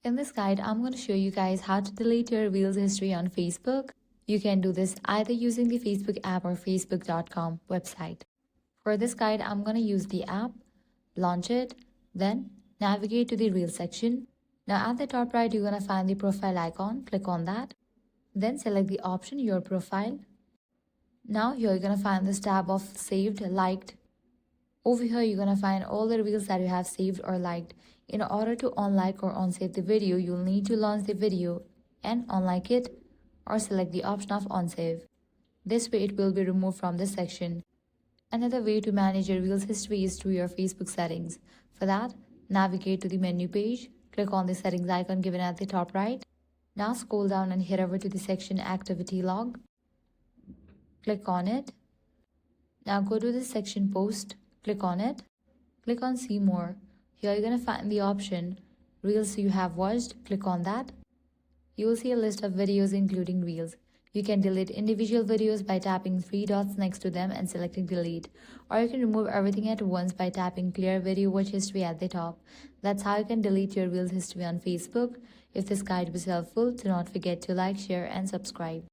In this guide, I'm going to show you guys how to delete your Reels history on Facebook. You can do this either using the Facebook app or facebook.com website. For this guide, I'm going to use the app, launch it, then navigate to the Reels section. Now at the top right, you're going to find the profile icon. Click on that. Then select the option, your profile. Now here you're going to find this tab of saved, liked. Over here, you're going to find all the Reels that you have saved or liked. In order to unlike or unsave the video, you'll need to launch the video and unlike it or select the option of unsave. This way, it will be removed from this section. Another way to manage your Reels history is through your Facebook settings. For that, navigate to the menu page, click on the settings icon given at the top right. Now scroll down and head over to the section Activity Log. Click on it. Now go to the section Post. Click on it. Click on See More. Here you're going to find the option Reels you have watched. Click on that. You will see a list of videos including Reels. You can delete individual videos by tapping three dots next to them and selecting Delete. Or you can remove everything at once by tapping Clear Video Watch History at the top. That's how you can delete your Reels history on Facebook. If this guide was helpful, do not forget to like, share and subscribe.